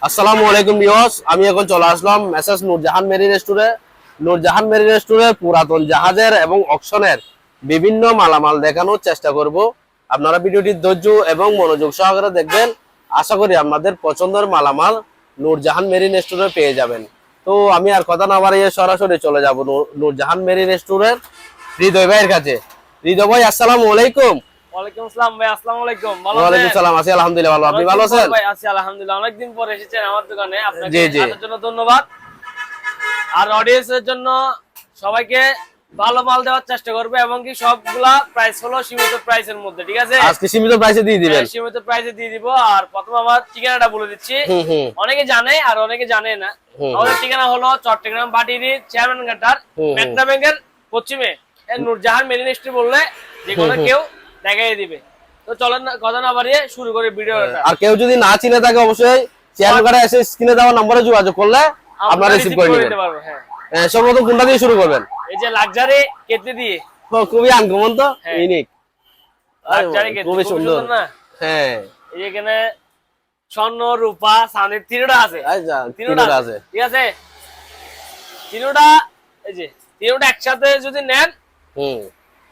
আসসালামু আলাইকুম ভিউয়ার্স, আমি এখন চলে আসলাম মেসেজ নূরজাহান মেরিন স্টোরে। নূরজাহান মেরিন স্টোরে পুরাতন জাহাজের এবং অকশনের বিভিন্ন মালামাল দেখানোর চেষ্টা করব। আপনারা ভিডিওটি ধৈর্য এবং মনোযোগ সহকারে দেখবেন। আশা করি আপনাদের পছন্দের মালামাল নূরজাহান মেরিন স্টোরে পেয়ে যাবেন। তো আমি আর কথা না বাড়িয়ে সরাসরি চলে যাব নূরজাহান মেরিন স্টোরের হৃদয় ভাইয়ের কাছে। হৃদয় ভাই, আসসালামু আলাইকুম। ওয়ালাইকুম আসসালাম ভাই। আসসালামু আলাইকুম। ভালো ওয়ালাইকুম আছেন? সালাম, আছি আলহামদুলিল্লাহ ভালো। আপনি ভালো আছেন? ভাই আছি আলহামদুলিল্লাহ। অনেকদিন পর এসেছেন আমার দোকানে, আপনাকে জি জি আসার জন্য ধন্যবাদ। আর অডিয়েন্সের জন্য সবাইকে ভালো মাল দেওয়ার চেষ্টা করবে এবং কি সবগুলা প্রাইস হলো সীমিত প্রাইসের মধ্যে, ঠিক আছে? আজকে সীমিত প্রাইসে দিয়ে দিবেন। সীমিত প্রাইসে দিয়ে দিব। আর প্রথম আমার ঠিকানাটা বলে দিচ্ছি। অনেকে জানে আর অনেকে জানে না। আমাদের ঠিকানা হলো চট্টগ্রাম বাটিরি চেয়ারম্যান ঘাটার মেঘনা ব্যাংকের পশ্চিমে নূরজাহান মেরিন স্টোর বললে যে কোনো কেউ দেখাই দিবে। তো চলেন কথা না বাড়িয়ে শুরু করি ভিডিওটা। আর কেউ যদি না চিনে থাকে অবশ্যই চেয়ারম্যান ঘাটে এসে স্ক্রিনে দেওয়া নম্বরে যোগাযোগ করলে আপনারা রিসিভ করে নিতে পারবেন। হ্যাঁ, সর্বপ্রথম কোনটা দিয়ে শুরু করবেন? এই যে লাক্সারি কেটলি দিয়ে। খুবই আনকমন তো, ইউনিক, লাক্সারি কেটলি খুবই সুন্দর না? হ্যাঁ, এই এখানে স্বর্ণ রূপা চাঁদের তিনটা আছে। তিনটা আছে, ঠিক আছে? তিনটা এই যে তিনটা একসাথে যদি নেন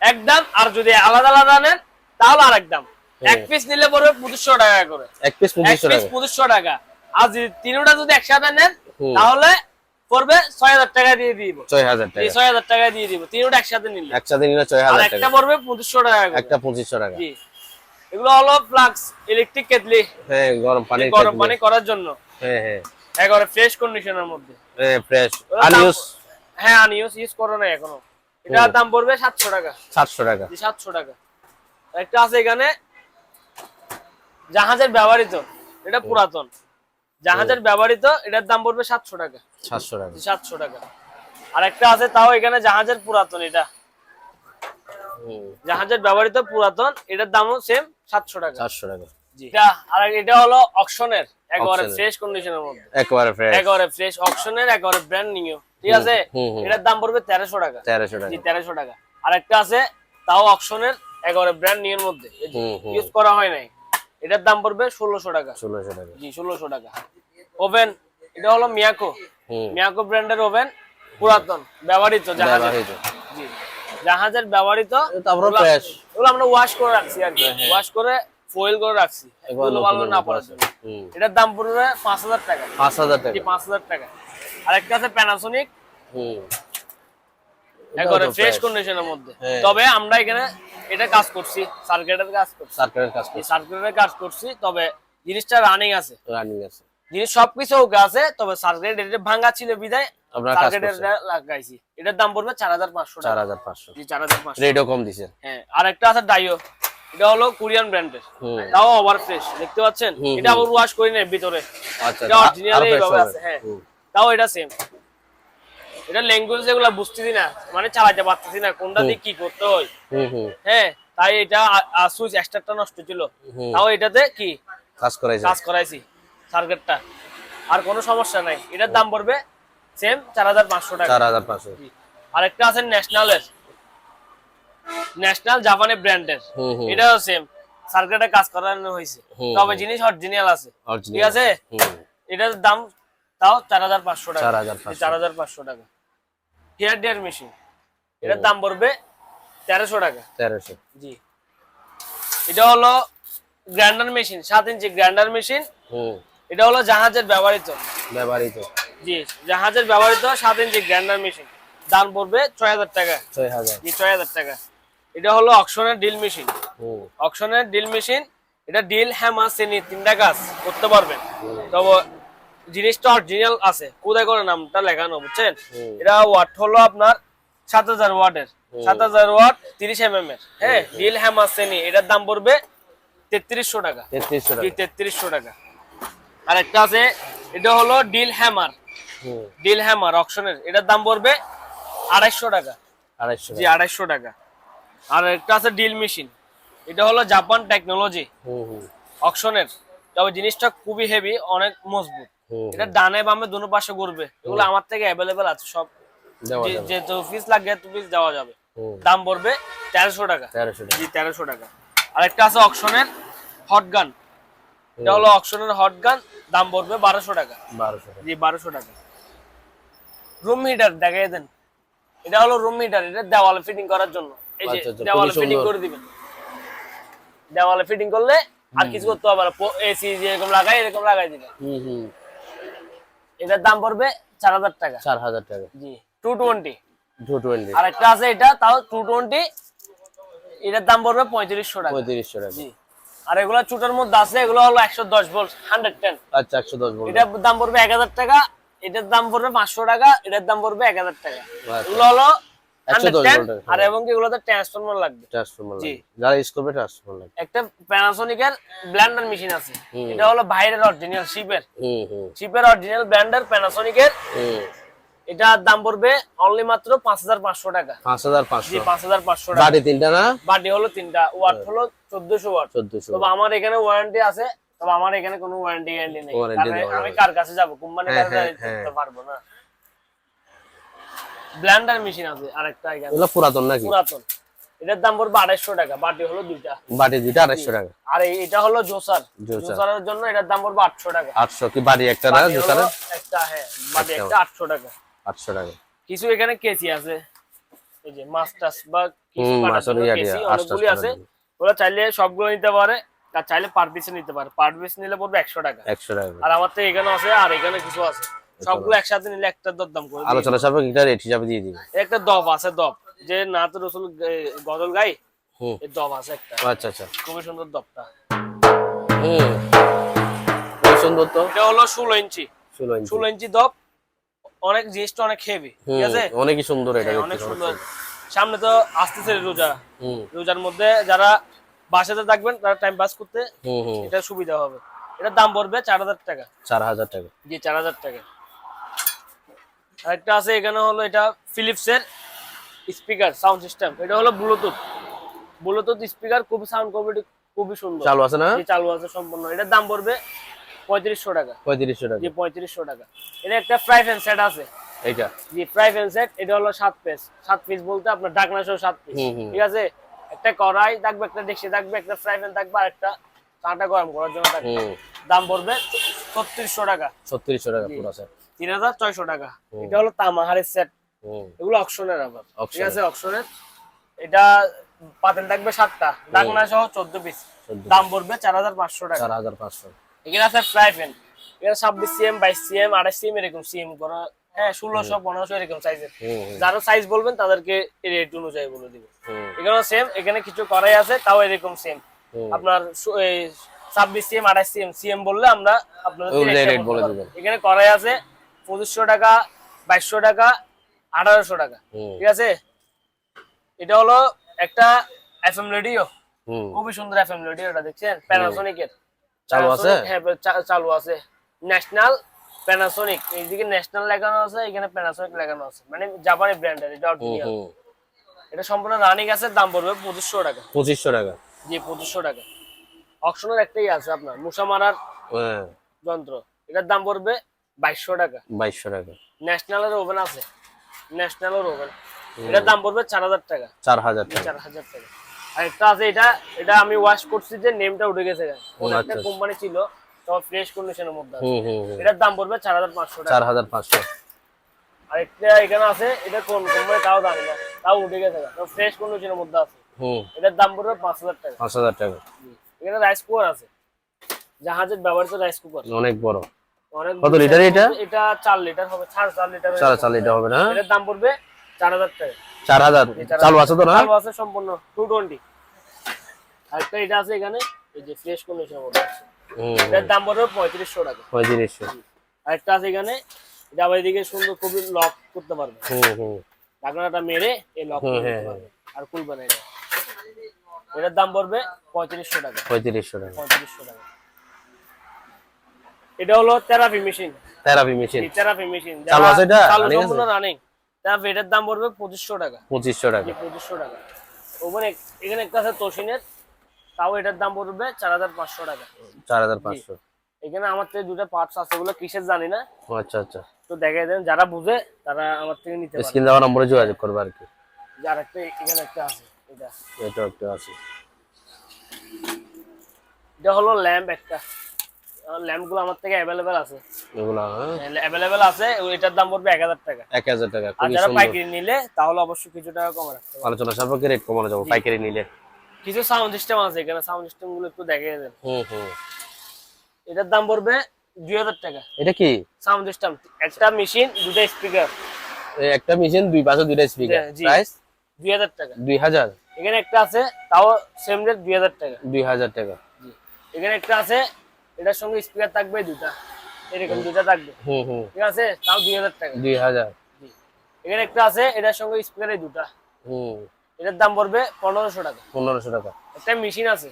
একদম, আর যদি আলাদা আলাদা নেন তাহলে আর একদম। এক পিস নিলে পড়বে 2500 টাকা করে। এক পিস 2500 টাকা। আর যদি তিনটা যদি একসাথে নেন তাহলে পড়বে 6000 টাকা দিয়ে দিব। 6000 টাকা, 6000 টাকা দিয়ে দিব তিনটা একসাথে নিলে। একসাথে নিলে 6000 আর টাকা, একটা পড়বে 2500 টাকা করে। একটা 2500 টাকা। জি, এগুলো হলো ফ্লাক্স ইলেকট্রিক কেটলি। হ্যাঁ, গরম পানি করার জন্য। হ্যাঁ হ্যাঁ, একেবারে ফ্রেশ কন্ডিশনের মধ্যে। হ্যাঁ ফ্রেশ আনইউজ। হ্যাঁ, ইউজ করো না এখনো। এটার দাম পড়বে 700 টাকা। 700 টাকা। জি, 700 টাকা। একটা আছে এখানে জাহাজের ব্যবহৃত, এটা পুরাতন জাহাজের ব্যবহৃত, এটার দাম পড়বে 700 টাকা। 700 টাকা, 700 টাকা। আর একটা আছে তাও এখানে জাহাজের পুরাতন, এটা জাহাজের ব্যবহৃত পুরাতন, এটার দামও সেম 700 টাকা। 700 টাকা। জি, আর এটা হলো অকশনের একেবারে ফ্রেশ কন্ডিশনের মধ্যে, একেবারে ফ্রেশ অকশনের একেবারে ব্র্যান্ড নিউ, ঠিক আছে? এটার দাম পড়বে 1300 টাকা। 1300 টাকা। জি, 1300 টাকা। আর একটা আছে তাও অকশনের একেবারে ব্র্যান্ড নিউ এর মধ্যে, ইউজ করা হয় নাই, এটার দাম পড়বে 1600 টাকা। 1600 টাকা। জি, 1600 টাকা। ওভেন, এটা হলো মিয়াকো ব্র্যান্ডের ওভেন, পুরাতন ব্যবহৃত জাহাজের। জি, জাহাজের ব্যবহৃত, তারপরে ফ্রেশ, এগুলো আমরা ওয়াশ করে রাখছি আর কি, ওয়াশ করে ফয়েল করে রাখছি এগুলো ভালো না পড়ার জন্য। এটার দাম পড়বে 5000 টাকা। 5000 টাকা। জি, 5000 টাকা। আর একটা আছে প্যানাসোনিক, একবারে ফ্রেশ কন্ডিশনের মধ্যে। তবে আমরা এখানে এটা কাজ করছি, সার্কিটের কাজ করছি, তবে জিনিসটা রানিং আছে। জিনিস সবকিছু ওকে আছে, তবে সার্কিট এটা ভাঙা ছিল বিদায় সার্কিটের লাগাইছি। এটার দাম পড়বে 4500 টাকা। 4500। জি, 4500। রেটও কম দিছে। হ্যাঁ, আর একটা আছে ডাইও, এটা হলো কোরিয়ান ব্র্যান্ডের, তাও ওভার ফ্রেশ, দেখতে পাচ্ছেন? এটা আবার ওয়াশ করি না ভিতরে, আচ্ছা, এটা অরিজিনালি ভাবে আছে। হ্যাঁ, তাও এটা সেম। এটা ল্যাঙ্গুয়েজ এগুলা বুঝতেছি না, মানে চালাতে পারতেছি না কোনটা দিয়ে কি করতে হয়। হ্যাঁ, তাই এটা সুইচ এক্সট্রাটা নষ্ট ছিল, তাও এটাতে কি কাজ করাইছি সার্কিটটা, আর কোনো সমস্যা নাই। এটার দাম পড়বে সেম 4500 টাকা। 4500। আর একটা আছে ন্যাশনাল জাপানি ব্র্যান্ডের, এটাও সেম সার্কিটে কাজ করানো হয়েছে, তবে জিনিস অরিজিনাল আছে, ঠিক আছে? এটার দাম তাও 4500 টাকা। 4500 টাকা। হেয়ার ড্রায়ার মেশিন, এটার দাম পড়বে 1300 টাকা। 1300। জি, এটা হলো grinder machine, 7 inch grinder machine. এটা হলো জাহাজের ব্যবহৃত। জি, জাহাজের ব্যবহৃত 7 ইঞ্চি গ্রাইন্ডার মেশিন, দাম পড়বে 6000 টাকা। 6000। জি, 6000 টাকা। এটা হলো অকশনের ডিল মেশিন, এটা ডিল হ্যামার শ্রেণী তিনটা কাজ করতে পারবেন, তবে জিনিসটা অরিজিনাল আছে, কোথায় করে নামটা লেখানো, বুঝছেন? এটা ওয়াট হলো আপনার 7000 ওয়াটের, 7000 ওয়াট 30 mm এর। হ্যাঁ, ডিল হ্যামার শ্রেণী, এটার দাম পড়বে 3300 টাকা। 3300 টাকা। আর একটা আছে, এটা হলো ডিল হ্যামার অকশনের, এটার দাম পড়বে 250 টাকা। 250 টাকা। আর একটা আছে ডিল মেশিন, এটা হলো জাপান টেকনোলজি অকশনের, তবে জিনিসটা খুবই হেভি, অনেক মজবুত। এটা ডানে বামে দুনো পাশে ঘুরবে, এগুলো আমার থেকে অ্যাভেলেবেল আছে সব, যে পিস লাগে তো পিস দেওয়া যাবে। দাম পড়বে 1300 টাকা। জি, 1300 টাকা। আর একটা আছে অকশনের হট গান, এটা হলো অকশনের হট গান, দাম পড়বে 1200 টাকা। 1200 টাকা। জি 1200 টাকা। রুম হিটার দেখাই দেন। এটা হলো রুম হিটার, এটা দেওয়ালে ফিটিং করার জন্য। এই যে আচ্ছা, আচ্ছা, দেওয়ালে খুবই ফিটিং সুন্দর। করে দিবেন। দেওয়ালে ফিটিং করলে আর কিছু করতে হবে না, এসি যেরকম লাগাই এরকম লাগাই দিবেন। এটার দাম পড়বে 4000 টাকা। 4000 টাকা। জি 220। 220। আর একটা আছে এটা তাও 220, এটার দাম পড়বে 3500 টাকা। 3500 টাকা। জি। আর এগুলা চুটার মধ্যে আছে, এগুলো হলো 110 ভোল্ট 110। আচ্ছা 110 ভোল্ট। এটার দাম পড়বে 1000 টাকা, এটার দাম পড়বে 500 টাকা, এটার দাম পড়বে 1000 টাকা। আচ্ছা। এগুলো হলো 110 110। ভোল্টের। আর এবং এগুলোতে ট্রান্সফরমার লাগবে। ট্রান্সফরমার জি। লাগে। যারা স্কোপে ট্রান্সফরমার লাগে। একটা প্যানাসোনিকের ব্লেন্ডার মেশিন আছে, এটা হলো বাইরের অরিজিনাল শিপের। শিপের অরিজিনাল ব্লেন্ডার প্যানাসোনিকের। এটার দাম পড়বে অনলি মাত্র 5500 টাকা। 5500। জি 5500 টাকা। বাটি তিনটা না? বাটি হলো তিনটা, ওয়াট হলো 1400 ওয়াট। 1400। তবে আমার এখানে ওয়ারেন্টি আছে, তবে আমার এখানে কোনো ওয়ারেন্টি গ্যারান্টি নেই, Warranty কারণ দেওয়া আমি যাবে। কার কাছে যাব, কোম্পানির হ্যাঁ, কাছে হ্যাঁ, দিতে পারবো না। ব্লেন্ডার মেশিন আছে আরেকটা এখানে, এগুলো পুরাতন নাকি? পুরাতন। এটার দাম পড়বে 250 টাকা, বাটি হলো দুইটা। বাটি দুইটা 250 টাকা। আর এটা হলো জোসার, জোসার। জোসারের জন্য এটার দাম পড়বে 800 টাকা। 800 কি বাটি একটা না বাটি হলো জুসারে? একটা, হ্যাঁ বাটি একটা। একটা 800 টাকা। 800 টাকা। কিছু এখানে কেসি আছে, এই যে মাস্টার্স বা কিছু কাটার মাছের জন্য ইয়া কেসি দিয়া, অনেকগুলি আস্তে আছে। আস্তে। ওরা চাইলে সবগুলো নিতে পারে, আর চাইলে পার পিসে নিতে পারে। পার পিস নিলে পড়বে 100 টাকা। 100 টাকা। আর আমার তো এখানে আছে, আর এখানে কিছু আছে, সবগুলো একসাথে নিলে একটা দরদাম করে দিই। আলোচনা সাপেক্ষে এটা রেট হিসাবে দিয়ে দিবেন। একটা দব আছে, দব যে নাত রসুল গজল গাই, এই দব আছে একটা, আচ্ছা আচ্ছা। খুবই সুন্দর দবটা। খুব সুন্দর তো। এটা হলো 16 ইঞ্চি। 16 ইঞ্চি। 16 ইঞ্চি দব, অনেক জিনিসটা অনেক হেভি, ঠিক আছে? অনেকই সুন্দর এটা হ্যাঁ, দেখতে। অনেক সুন্দর। সামনে তো আসতেছে রোজা, হুম রোজার মধ্যে যারা বাসাতে থাকবেন তারা টাইম পাস করতে হুম। এটা সুবিধা হবে। এটার দাম পড়বে 4000 টাকা। 4000 টাকা। জি 4000 টাকা। আরেকটা আছে এখানে হলো, এটা ফিলিপস এর স্পিকার সাউন্ড সিস্টেম। এটা হলো ব্লুটুথ, ব্লুটুথ স্পিকার, খুবই সাউন্ড কোয়ালিটি খুবই সুন্দর। চালু আছে না? জি চালু আছে সম্পূর্ণ। এটার দাম পড়বে 3500 টাকা। 3500 টাকা। জি 3500 টাকা। এটা একটা ফ্রাই প্যান সেট আছে। এইটা। জি ফ্রাই প্যান সেট, এটা হলো 7 পিস। 7 পিস বলতে আপনার ঢাকনা সহ 7 পিস, ঠিক আছে? একটা কড়াই থাকবে, একটা ডেকচি থাকবে, একটা ফ্রাই প্যান থাকবে, আর একটা চাটা গরম করার জন্য থাকবে। দাম পড়বে 3600 টাকা। 3600 টাকা পুরো স্যার। 3600 টাকা। এটা হলো তামাহারের সেট। এগুলো অকশনের আবার, ঠিক আছে? অকশনের। এটা পাতেন থাকবে 7টা, ঢাকনা সহ 14 পিস। দাম পড়বে 4500 টাকা। 4500। এখানে আছে ফ্রাই প্যান। এখানে 26 সিএম, 22 সিএম, 28 সিএম এরকম সিএম করা, হ্যাঁ 1600, 1500 এরকম সাইজের। যারা সাইজ বলবেন তাদেরকে এই রেট অনুযায়ী বলে দিব। এখানেও সেম, এখানে কিছু করাই আছে, তাও এরকম সেম। আপনার 26 সিএম, 28 সিএম, সিএম বললে আমরা আপনাদের রেট বলে দেব। এখানে করাই আছে 2500 টাকা, 2200 টাকা, 1800 টাকা, ঠিক আছে? এটা হলো একটা এফএম রেডিও, খুবই সুন্দর এফএম রেডিও। এটা দেখছেন প্যানাসোনিকের চালু আছে? হ্যাঁ চালু আছে। ন্যাশনাল প্যানাসোনিক, এইদিকে ন্যাশনাল লাগানো আছে, এখানে প্যানাসোনিক লাগানো আছে, মানে জাপানি ব্র্যান্ডের। এটা অরিজিনাল। এটা সম্পূর্ণ রানিং আছে, দাম পড়বে 2500 টাকা। 2500 টাকা। জি 2500 টাকা। অকশনের একটাই আছে আপনার মুসা মারার যন্ত্র, এটার দাম পড়বে 2200 টাকা। 2200 টাকা। ন্যাশনালের ওভেন আছে, ন্যাশনালের ওভেন, এটার দাম পড়বে 4000 টাকা। 4000 টাকা। 4000 টাকা। আর একটা আছে, এটা আমি ওয়াশ করছি, যে নেমটা উঠে গেছে, কোন একটা কোম্পানি ছিল, তো ফ্রেশ কন্ডিশনের মধ্যে আছে। এটার দাম পড়বে 4500 টাকা। 4500। আর একটা এখানে আছে, এটা কোন কোম্পানি তাও জানি না, তাও উঠে গেছে, তো ফ্রেশ কন্ডিশনের মধ্যে আছে। এটার দাম পড়বে 5000 টাকা। 5000 টাকা। এখানে রাইস কুকার আছে, জাহাজের ব্যবহৃত রাইস কুকার, অনেক বড়। অনেক। কত লিটার এটা? এটা 4 লিটার হবে, 4.5 লিটার। 4.5 লিটার হবে না? এটার দাম পড়বে 4000 টাকা। 4000। চালু আছে তো না? চালু আছে সম্পূর্ণ 220। আরেকটা এটা আছে এখানে, এই যে ফ্রেশ কন্ডিশনের মধ্যে আছে, এটার দাম পড়বে 3500 টাকা। 3500। আরেকটা আছে এখানে, এটা আবার এদিকে সুন্দর খুবই লক করতে পারবে, ঢাকনাটা মেরে এই লক করতে পারবে, আর খুলবে না এটা। এটার দাম পড়বে 3500 টাকা। 3500 টাকা। 3500 টাকা। এটা হলো therapy machine. Therapy machine. Therapy machine চালু আছে এটা? চালু সম্পূর্ণ রানিং। থেরাপি, এটার দাম পড়বে 2500 টাকা। 2500 টাকা। 2500 টাকা। ওখানে এখানে একটা আছে তোশিনের, তাও এটার দাম পড়বে 4500 টাকা। 4500। এখানে আমার থেকে দুটো পার্টস আছে, ওগুলো কিসের জানি না। আচ্ছা আচ্ছা। তো দেখাই দেন, যারা বুঝে তারা আমার থেকে নিতে পারে। স্ক্রিন দেওয়া নম্বরে যোগাযোগ করবে আর কি। যার একটা এখানে একটা আছে, এটা এটা একটা আছে। এটা হলো ল্যাম্প একটা, ল্যাম্প গুলো আমার থেকে অ্যাভেলেবেল আছে, এগুলা অ্যাভেলেবেল আছে। এটার দাম পড়বে 1000 টাকা। 1000 টাকা। আর খুবই যারা সুন্দর। পাইকারি নিলে তাহলে অবশ্যই কিছু টাকা কম রাখতে পারবে। আলোচনা সাপেক্ষে রেট কমানো যাবে পাইকারি নিলে। কিছু সাউন্ড সিস্টেম আছে এখানে, সাউন্ড সিস্টেম গুলো একটু দেখিয়ে দেন। হুম। এটার দাম পড়বে 2000 টাকা। এটা কি সাউন্ড সিস্টেম, একটা মেশিন, দুটো স্পিকার। এই একটা মেশিন দুই পাশে দুইটা স্পিকার, জি। প্রাইস 2000 টাকা। 2000। এখানে একটা আছে তাও সেম রেট 2000 টাকা। 2000 টাকা। জি। এখানে একটা আছে, এটার সঙ্গে স্পিকার থাকবে দুটা, এরকম দুটা থাকবে। হুম। ঠিক আছে, তাও 2000 টাকা। 2000। জি। এখানে একটা আছে, এটার সঙ্গে স্পিকারে দুটা, হুম। এটার দাম পড়বে 1500 টাকা। 1500 টাকা। একটা মেশিন আছে,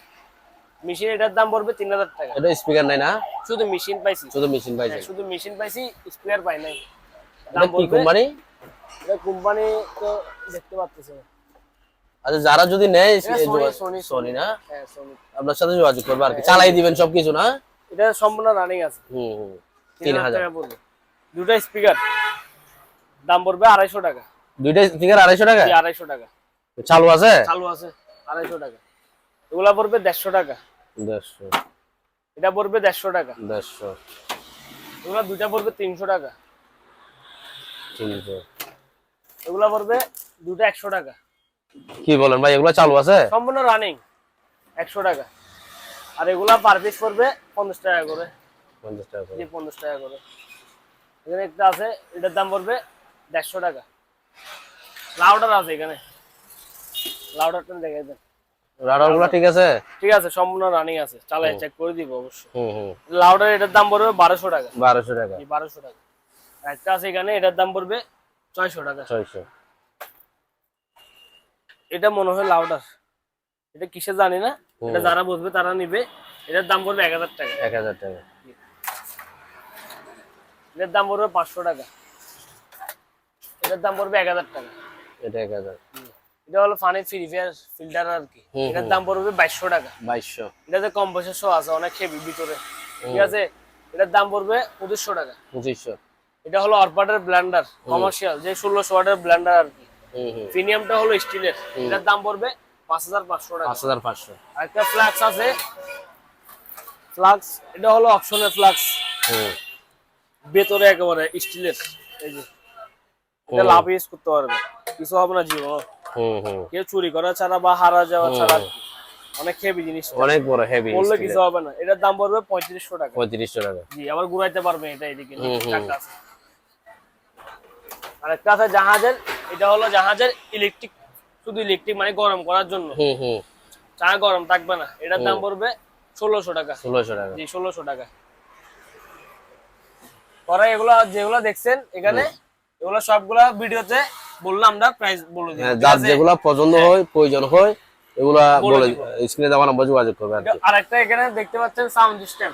মেশিন, এটার দাম পড়বে 3000 টাকা। এটা স্পিকার নাই না? শুধু মেশিন পাইছি। শুধু মেশিন পাইছে। শুধু মেশিন পাইছি, স্পিকার পাই নাই। এটা দাম কি পড়বে, কোম্পানি? এটা কোম্পানি তো দেখতে পাচ্ছেন না। আচ্ছা, যারা যদি নেয় এটা সোনি না, হ্যাঁ সোনি। আপনার সাথে যোগাযোগ করবে আর কি, চালাই দিবেন সবকিছু না? এটা সম্পূর্ণ রানিং আছে। হুম। 3000 3000 টাকা পড়বে। দুটো স্পিকার দাম পড়বে 250 টাকা। দুইটা স্পিকার 250 টাকা? 250 টাকা। চালু আছে? চালু আছে, 250 টাকা। এগুলা পড়বে 150 টাকা। 150। এটা পড়বে 150 টাকা। 150। এগুলা দুইটা পড়বে 300 টাকা। 300। এগুলা পড়বে দুটা 100 টাকা। কি বলেন ভাই, এগুলো চালু আছে? সম্পূর্ণ রানিং, 100 টাকা। আর এগুলা পার পিস পড়বে 50 টাকা করে। 50 টাকা করে। জি, 50 টাকা করে। এখানে একটা আছে, এটার দাম পড়বে 150 টাকা। লাউডার আছে এখানে, লাউডারটা দেখে দেন। রাডারগুলো ঠিক আছে? ঠিক আছে, সম্পূর্ণ রানিং আছে, চালাই চেক করে দিব অবশ্যই। হুম। লাউডার এটার দাম পড়বে 1200 টাকা। 1200 টাকা। 1200 টাকা। আর একটা আছে এখানে, এটার দাম পড়বে 600 টাকা। 600। এটা মনে হয় লাউডার, এটা কিসে জানি না, এটা যারা বুঝবে তারা নিবে। এটার দাম পড়বে 1000 টাকা। 1000 টাকা। এটার দাম পড়বে 500 টাকা। এটার দাম পড়বে 1000 টাকা। এটা 1000। এটা হলো পানি ফিল্টার ফিল্টার আর কি। এটার দাম পড়বে 2200 টাকা। 2200। এটাতে কম্প্রেসর সহ আছে, অনেক হেভি ভিতরে। ঠিক আছে, এটার দাম পড়বে 2500 টাকা। 2500। এটা হলো অরপাটের ব্লেন্ডার, কমার্শিয়াল, যে 1600 ওয়াটের ব্লেন্ডার আর কি। হুম। প্রিমিয়ামটা হলো স্টিলের, এটার দাম পড়বে 5500 টাকা। 5500। আর একটা ফ্লাক্স আছে, ফ্লাক্স, এটা হলো অপশনের ফ্লাক্স, হুম। ভেতরে একেবারে স্টিলের। এই যে এটা লাভ ইউজ করতে পারবে, কিছু হবে না জীবন। হুম। কেউ চুরি করা ছাড়া বা হারা যাওয়া ছাড়া আর কি। অনেক হেভি জিনিস, অনেক বড় হেভি, বললে কিছু হবে না। এটার দাম পড়বে 3500 টাকা। 3500 টাকা। জি, আবার ঘুরাইতে পারবে এটা, এদিকে চাকা আছে। আর একটা আছে জাহাজের, এটা হলো জাহাজের ইলেকট্রিক, শুধু ইলেকট্রিক মানে গরম করার জন্য, হুম। চা গরম থাকবে না। এটার দাম পড়বে 1600 টাকা। 1600 টাকা। জি, 1600 টাকা। পরে এগুলা যেগুলা দেখছেন এখানে, এগুলা সবগুলা ভিডিওতে বললাম, আমরা প্রাইস বলে দিই। যার যেগুলা পছন্দ হয়, প্রয়োজন হয়, এগুলা বলে স্ক্রিনে দেওয়া নাম্বার যোগাযোগ করবে আর কি। আর একটা এখানে দেখতে পাচ্ছেন সাউন্ড সিস্টেম,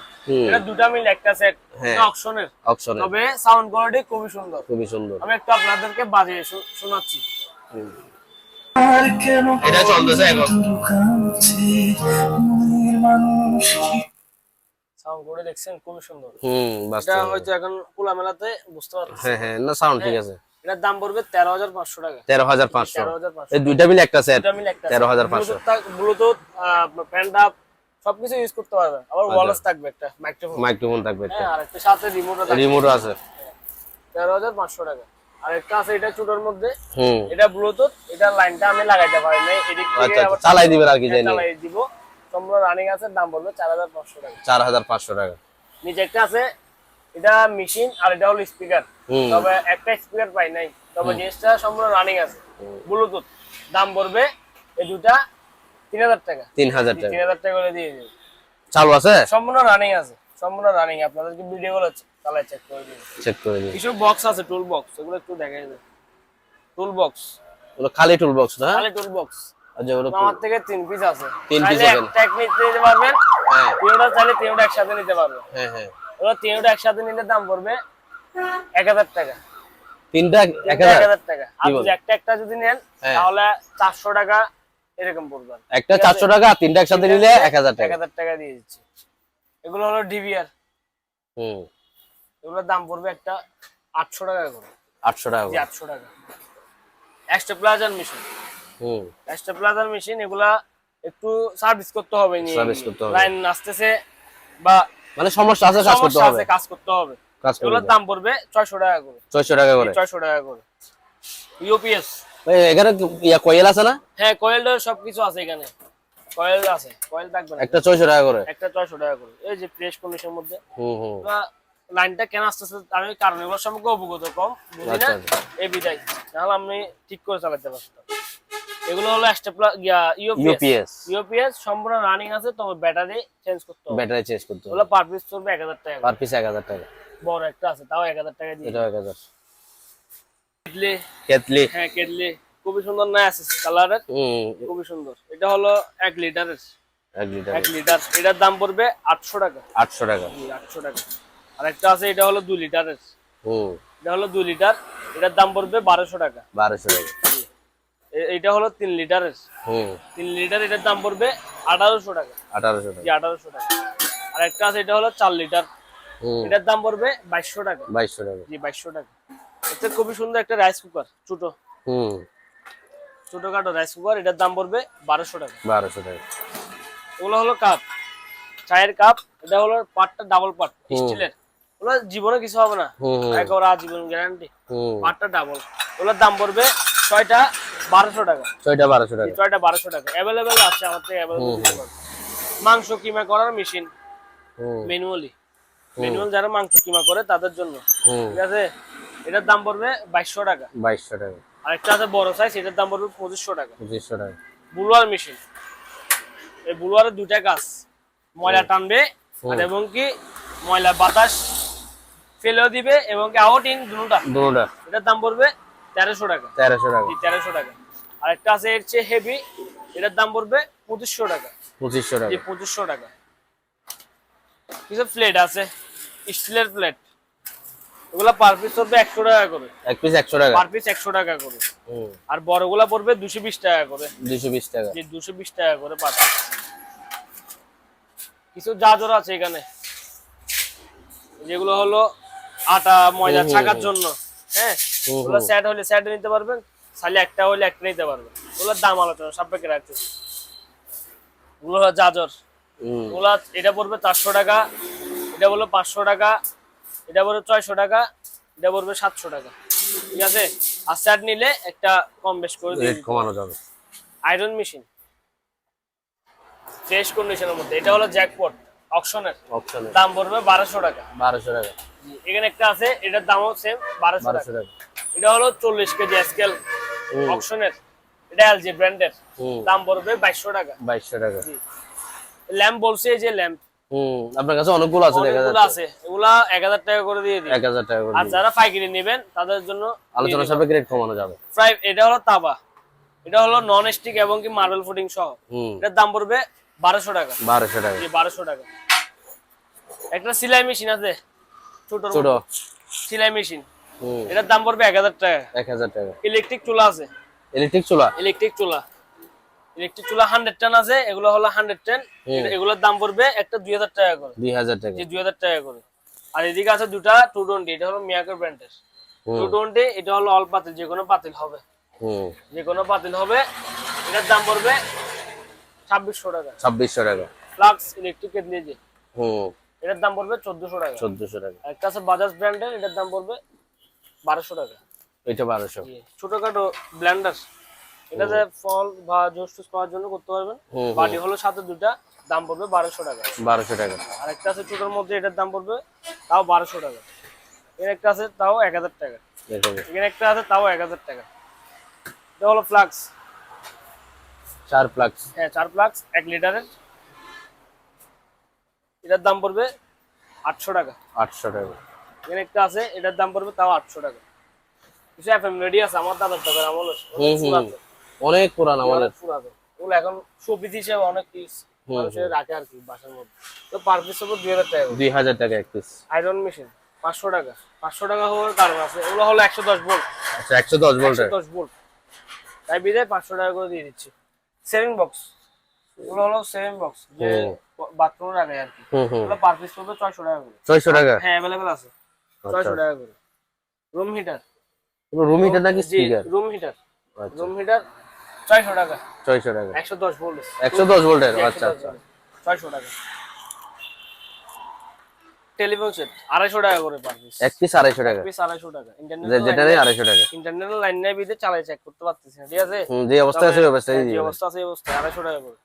এটা দুটা মিল একটা সেট, অকশনের। তবে সাউন্ড কোয়ালিটি খুবই সুন্দর, খুবই সুন্দর। আমি একটু আপনাদেরকে বাজিয়ে শোনাচ্ছি। এটা চলতেছে এখন। সাউন্ড করে দেখছেন, খুবই সুন্দর। বাস্তব। এটা হয়তো এখন খোলা মেলাতে বুঝতে পারছেন। হ্যাঁ, না সাউন্ড ঠিক আছে। এটার দাম পড়বে 13500 টাকা। 13500। 13500। এই দুইটা মিলে একটা সেট। 13500। ব্লুটুথ, প্যান্ট আপ সবকিছু ইউজ করতে পারবেন। আবার ওয়্যারলেস থাকবে, একটা মাইক্রোফোন থাকবে একটা। আর একটা সাথে রিমোটও থাকবে। রিমোটও আছে। 13500 টাকা। আর একটা আছে এটা ছোটর মধ্যে, এটা ব্লুটুথ, এটা লাইনটা আমি লাগাইতে পারি না, এদিক থেকে আবার চালাই দিবেন আর কি, জানি চালাই দিব। সম্পূর্ণ রানিং আছে, দাম পড়বে 4500 টাকা। 4500 টাকা। নিচে একটা আছে, এটা মেশিন, আর এটা হলো স্পিকার। তবে একটা স্পিকার পাই নাই, তবে জিনিসটা সম্পূর্ণ রানিং আছে, ব্লুটুথ। দাম পড়বে এই দুটা 3000 টাকা। 3000 টাকা। 3000 টাকা করে দিয়ে দিন। চালু আছে? সম্পূর্ণ রানিং আছে, সম্পূর্ণ রানিং। আপনাদেরকে ভিডিও গুলো চালাই চেক করে দিন। চেক করে দিন। কিছু বক্স আছে, টুল বক্স, এগুলো একটু দেখাই দেন। টুল বক্স, ওগুলো খালি টুল বক্স না? খালি টুল বক্স। আচ্ছা, ওগুলো আমার থেকে 3 পিস আছে। 3 পিস চাইলে আছে। একটা নিতে পারবেন, তিনটা চাইলে তিনটা একসাথে নিতে পারবেন। হ্যাঁ। ওগুলো তিনটা একসাথে নিলে দাম পড়বে 1000 টাকা। তিনটা 1000 টাকা। আর যদি একটা যদি নেন তাহলে 400 টাকা এরকম পড়বে। একটা 400 টাকা, তিনটা একসাথে নিলে 1000 টাকা। 1000 টাকা দিয়ে দিচ্ছি। এগুলো হলো ডিভিআর। এগুলোর দাম পড়বে একটা 800 টাকা করে। 800 টাকা। জি, 800 টাকা। Stabiliser machine. স্টেবিলাইজার মেশিন, এগুলা একটু সার্ভিস করতে হবে, নিয়ে সার্ভিস করতে হবে। লাইন আসতেছে বা মানে সমস্যা আছে, কাজ করতে সমস্যা হবে, আছে, কাজ করতে হবে। কাজ করতে এগুলোর হবে। দাম পড়বে 600 টাকা করে। 600 টাকা করে। 600 টাকা করে। ইউপিএস। ভাই এখানে কয়েল আছে না? হ্যাঁ, কয়েলটা সবকিছু আছে এখানে। কয়েল আছে, কয়েল থাকবে না। একটা 600 টাকা করে। একটা 600 টাকা করে। এই যে ফ্রেশ কন্ডিশনের মধ্যে। হুম হুম। লাইনটা কেন আসতেছে আমি কারণ এগুলোর সম্পর্কে অবগত কম, বুঝি না আচ্ছা, আচ্ছা। এই বিদায়, তাহলে আমি ঠিক করে চালাতে পারতাম। এগুলো হলো ইউপিএস। ইউপিএস সম্পূর্ণ রানিং আছে, তবে ব্যাটারি চেঞ্জ করতে হবে। ব্যাটারি চেঞ্জ করতে হবে। ওগুলো পার পিস পড়বে 1000 টাকা। পার পিস 1000 টাকা। বড় একটা আছে, তাও 1000 টাকা দিয়ে। এটা 1000। কেটলি। কেটলি। হ্যাঁ, কেটলি খুবই সুন্দর, না আছে কালারের, খুবই সুন্দর। এটা হলো 1 লিটারের। 1 লিটার। 1 লিটার, এটার দাম পড়বে 800 টাকা। 800 টাকা। 800 টাকা। আর একটা আছে, এটা হলো 2 লিটারের। হুম। এটা হলো 2 লিটার, এটার দাম পড়বে 1200 টাকা। 1200 টাকা। এটা হলো 3 লিটারের। হুম। 3 লিটার, এটার দাম পড়বে 1800 টাকা। 1800 টাকা। 1800 টাকা। আর একটা আছে, এটা হলো 4 লিটার, হুম। এটার দাম পড়বে 2200 টাকা। 2200 টাকা। 2200 টাকা। এটা খুবই সুন্দর একটা রাইস কুকার, ছোট হুম। ছোটখাটো রাইস কুকার, এটার দাম পড়বে 1200 টাকা। 1200 টাকা। ওগুলো হলো কাপ, চায়ের কাপ। এটা হলো পাটটা ডাবল পাট, স্টিলের। ওগুলো জীবনে কিছু হবে না, একেবারে আজীবন গ্যারান্টি। পাটটা ডাবল। ওগুলোর দাম পড়বে 6টা 1200 টাকা। 6টা 1200 টাকা। 6টা 1200 টাকা। অ্যাভেলেবেল আছে আমার থেকে, অ্যাভেলেবেল। মাংস কিমা করার মেশিন, ম্যানুয়াল যারা মাংস কিমা করে তাদের জন্য, ঠিক আছে। এটার দাম পড়বে 2200 টাকা। 2200 টাকা। আর একটা আছে বড় সাইজ, এটার দাম পড়বে 2500 টাকা। 2500 টাকা। বুলওয়ার মেশিন। এই বুলওয়ারের দুইটা কাজ, ময়লা টানবে আর এবং কি ময়লা বাতাস ফেলেও দিবে এবং কি আউট ইন দুটোটা। এটার দাম পড়বে 1300 টাকা। 1300 টাকা। 1300 টাকা। আর একটা আছে এর চেয়ে হেভি, এটার দাম পড়বে 2500 টাকা। 2500 টাকা। 2500 টাকা। কিছু প্লেট আছে, স্টিলের প্লেট, ওগুলা পার পিস পড়বে 100 টাকা করে। এক পিস 100 টাকা। পার পিস 100 টাকা করে। আর বড়গুলা পড়বে 220 টাকা করে। 220 টাকা। 220 টাকা করে পার পিস। কিছু জাজর আছে এখানে, যেগুলো হলো আটা ময়দা ছাকার জন্য। হ্যাঁ, ওগুলো সেট হলে সেট নিতে পারবেন, খালি একটা হলে একটা নিতে পারবেন। ওগুলোর দাম আলোচনা সাপেক্ষে রাখতেছি। ওগুলো হলো জাজর। ওগুলা এটা পড়বে 400 টাকা, এটা বললো 500 টাকা, এটা পড়বে 600 টাকা, এটা পড়বে 700 টাকা। ঠিক আছে। আর সেট নিলে একটা কম বেশ করে দিয়ে কমানো যাবে। আয়রন মেশিন ফ্রেশ কন্ডিশনের মধ্যে, এটা হলো জ্যাকপট অকশনের, দাম পড়বে 1200 টাকা। 1200 টাকা। এখানে একটা আছে, এটার দামও সেম 1200 টাকা। এটা হলো 40 কেজি স্কেল অকশনের, এটা এলজি ব্র্যান্ডের, দাম পড়বে 2200 টাকা। 2200 টাকা। ল্যাম্প বলছে, এই যে ল্যাম্প আপনার কাছে অনেকগুলো আছে, দেখা যাচ্ছে। আছে, এগুলা 1000 টাকা করে দিয়ে দিই। 1000 টাকা করে। আর যারা পাইকারি নেবেন তাদের জন্য আলোচনা সাপেক্ষে রেট কমানো যাবে। প্রায় এটা হলো তাবা, এটা হলো নন স্টিক এবং কি মার্বেল ফুডিং সহ, এটার দাম পড়বে 1200 টাকা। 1200 টাকা। 1200 টাকা। একটা সেলাই মেশিন আছে, ছোট ছোট সেলাই মেশিন, এটার দাম পড়বে 1000 টাকা। 1000 টাকা। ইলেকট্রিক চুলা আছে, ইলেকট্রিক চুলা। ইলেকট্রিক চুলা 100 টান আছে, এগুলো হলো 100 টান, এগুলোর দাম পড়বে একটা 2000 টাকা করে। 2000 টাকা। 2000 টাকা করে। আর এদিকে আছে দুটা 220, এটা হলো মিয়াকো ব্র্যান্ডের 220, এটা হলো অল পাতিল, যে কোনো পাতিল হবে, যে কোনো পাতিল হবে। এটার দাম পড়বে 2600 টাকা। 2600 টাকা। ফ্লাক্স ইলেকট্রিক কেটলি, যে এটার দাম পড়বে 1400 টাকা। 1400 টাকা। একটা আছে বাজাজ ব্র্যান্ডের, এটার দাম পড়বে 1200 টাকা। এটা 1200। ছোটখাটো ব্লেন্ডার, এটাতে ফল বা জুস টুস পাওয়ার জন্য করতে পারবেন। বাটি হলো সাথে দুটা, দাম পড়বে 1200 টাকা। 1200 টাকা। আর একটা আছে ছোটর মধ্যে, এটার দাম পড়বে তাও 1200 টাকা। এর একটা আছে তাও 1000 টাকা। এখানে একটা আছে তাও 1000 টাকা। এটা হলো ফ্লাক্স, 4 ফ্লাক্স। হ্যাঁ 4 ফ্লাক্স 1 লিটারের, এটার দাম পড়বে 800 টাকা। 800 টাকা। এখানে একটা আছে, এটার দাম পড়বে তাও 800 টাকা। কিছু এফএম রেডি আছে, আমার দাদার টাকার আমল অনেক পুরান আমাদের। ওগুলো এখন শোপিস হিসেবে অনেক পিস মানুষের রাখে আর কি বাসার মধ্যে। তো পার পিস হবে 2000 টাকা। 2000 টাকা এক পিস। আয়রন মেশিন 500 টাকা। 500 টাকা হওয়ার কারণ আছে, ওগুলো হলো 110 ভোল্ট। আচ্ছা 110 ভোল্ট। 110 ভোল্ট, তাই বিদায় 500 টাকা করে দিয়ে দিচ্ছি। সেভিং বক্স, ওগুলো হলো সেভিং বক্স, যে বাথরুমে রাখে আর কি। ওগুলো পার পিস হবে 600 টাকা করে। 600 টাকা। হ্যাঁ अवेलेबल আছে 600 টাকা করে। রুম হিটার, রুম হিটার নাকি speaker? Room heater, room heater 600 টাকা। 600 টাকা। 110 ভোল্ট। 110 ভোল্টের। আচ্ছা আচ্ছা 600 টাকা। টেলিফোন সেট 250 টাকা করে পার পিস। এক পিস 250 টাকা, পিস 250 টাকা। যেটা নেই 250 টাকা। ইন্টারনেট লাইন নাই বিদে চালাই চেক করতে পারতেছি না, ঠিক আছে? যে অবস্থা আছে ওই অবস্থায় যে অবস্থা আছে এই অবস্থায় 250 টাকা করে।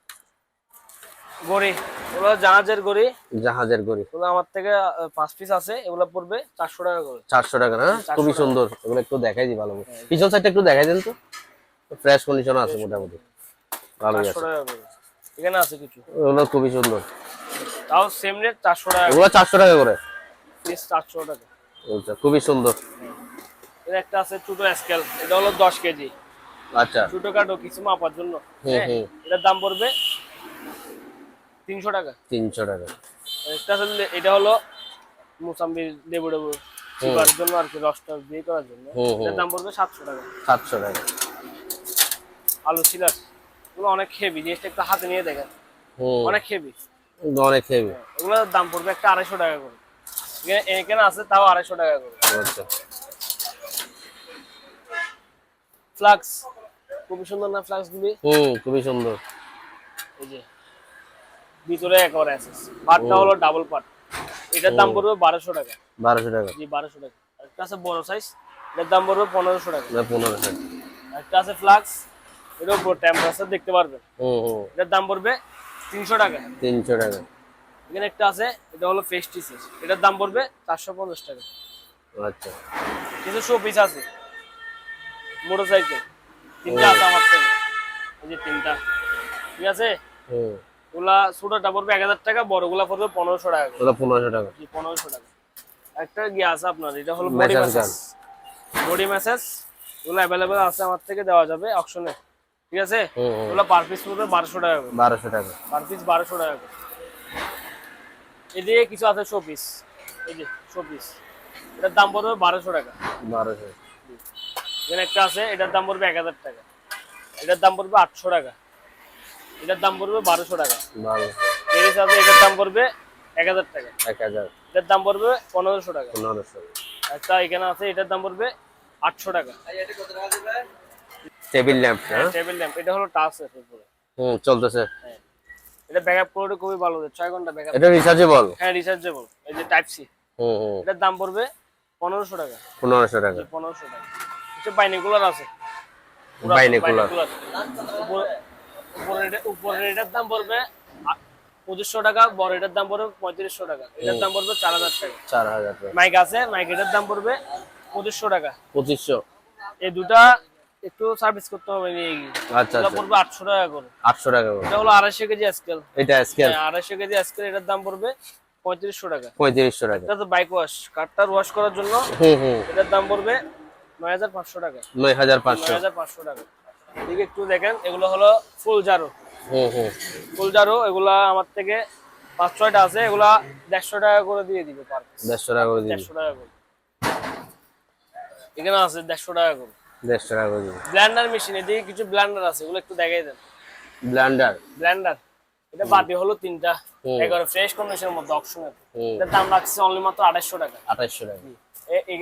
গড়ি, ওগুলো জাহাজের গড়ি, জাহাজের গড়ি, ওগুলো আমার থেকে 5 পিস আছে, এগুলো পড়বে 400 টাকা করে। 400 টাকা না? খুবই সুন্দর, এগুলো একটু দেখাই দি ভালো করে। পিছন সাইডটা একটু দেখাই দেন তো, ফ্রেশ কন্ডিশন আছে মোটামুটি, ভালোই 400 আছে। টাকা করে এখানে আছে কিছু, এগুলো খুবই সুন্দর, তাও সেম রেট 400 টাকা এগুলো 400 টাকা করে পিস, 400 টাকা। আচ্ছা, খুবই সুন্দর। এর একটা আছে ছোট স্কেল, এটা হলো 10 কেজি, আচ্ছা, ছোটখাটো কিছু মাপার জন্য। হ্যাঁ, হুম। এটার দাম পড়বে 300 টাকা। 300 টাকা। একটা আছে, এটা হলো মুসাম্বি লেবু লেবু চিপার জন্য আর কি, রসটা দিয়ে করার জন্য। এটার দাম পড়বে 700 টাকা। 700 টাকা। আলু সিলার, এগুলো অনেক হেভি, জিনিসটা একটু হাতে নিয়ে দেখেন, অনেক হেভি, অনেক হেভি। এগুলোর দাম পড়বে একটা 250 টাকা করে। এখানে আছে তাও 250 টাকা করে। আচ্ছা, ফ্লাক্স, খুবই সুন্দর না ফ্লাক্স গুলি? খুবই সুন্দর। এই যে ভিতরে একবার আছে, পার্টটা হলো ডাবল পার্ট, এটার দাম পড়বে 1200 টাকা। 1200 টাকা। জি 1200 টাকা। একটা আছে বড় সাইজ, এটার দাম পড়বে 1500 টাকা। না 1500 টাকা। একটা আছে ফ্লাক্স, এটার উপর টেম্পারেচার দেখতে পারবেন, এটার দাম পড়বে 300 টাকা। 300 টাকা। এখানে একটা আছে, এটা হলো ফেস্টিসের, এটার দাম পড়বে 450 টাকা। আচ্ছা, কিছু শো পিস আছে, মোটরসাইকেল 3টা আছে আমার থেকে, এই যে 3টা, ঠিক আছে? ওগুলা ছোটটা পড়বে 1000 টাকা, বড়গুলা পড়বে 1500 টাকা করে। ওটা 1500 টাকা। জি 1500 টাকা। একটা গিয়ে আছে আপনার, এটা হলো body massage massage, body massage ওগুলো অ্যাভেলেবেল আছে আমার থেকে, দেওয়া যাবে অকশনে, ঠিক আছে? ওগুলো পার পিস পড়বে 1200 টাকা করে। 1200 টাকা। পার পিস 1200 টাকা করে। এদিকে কিছু আছে শো পিস, এই যে শো পিস, এটার দাম পড়বে 1200 টাকা। 1200। এখানে একটা আছে, এটার দাম পড়বে 1000 টাকা, এটার দাম পড়বে 800 টাকা, এটার দাম পড়বে 1200 টাকা। ভালো। এর সাথে এটার দাম পড়বে 1000 টাকা, 1000। এটার দাম পড়বে 1500 টাকা। 1500। একটা এখানে আছে, এটার দাম পড়বে 800 টাকা। টেবিল ল্যাম্প, হ্যাঁ? টেবিল ল্যাম্প, এটা হলো টাচ এর উপরে। চলতেছে। হ্যাঁ, এটা ব্যাকআপ কোয়ালিটি খুবই ভালো, 6 ঘন্টা ব্যাকআপ। এটা রিচার্জেবল? হ্যাঁ রিচার্জেবল, এই যে টাইপ সি। এটার দাম পড়বে 1500 টাকা। 1500 টাকা। 1500 টাকা। এটা বাইনোকুলার আছে, বাইনোকুলার। উপরে এটার দাম পড়বে 2500 টাকা, বড় এটার দাম পড়বে 3500 টাকা, এটার দাম পড়বে 4000 টাকা। 4000 টাকা। মাইক আছে, মাইক এটার দাম পড়বে 2500 টাকা। 2500। এই দুটা একটু সার্ভিস করতে হবে নিয়ে গিয়ে, আচ্ছা, এটা আচ্ছা। পড়বে 800 টাকা করে। 800 টাকা করে। এটা হলো 250 কেজি স্কেল, এটা স্কেল? 250 কেজি স্কেল, এটার দাম পড়বে 3500 টাকা। 3500 টাকা। এটা তো বাইক ওয়াশ, কারটার ওয়াশ করার জন্য, এটার দাম পড়বে 9500 টাকা। 9500। 9500 টাকা। এদিকে একটু দেখেন, এগুলো হলো ফুল জারো, ফুল জারো, এগুলা আমার থেকে 5-6টা আছে, এগুলা 150 টাকা করে দিয়ে দিবে পার পিস। 150 টাকা করে দিন। 150 টাকা করে। এখানে আছে 150 টাকা করে। 150 টাকা করে দিন। ব্লেন্ডার মেশিন, এদিকে কিছু ব্লেন্ডার আছে, এগুলো একটু দেখাই দেন। ব্লেন্ডার। ব্লেন্ডার, এটা বাটি হলো 3টা, একেবারে ফ্রেশ কন্ডিশনের মধ্যে অপশনাল। এটার দাম রাখছে অনলি মাত্র 2800 টাকা। 2800 টাকা।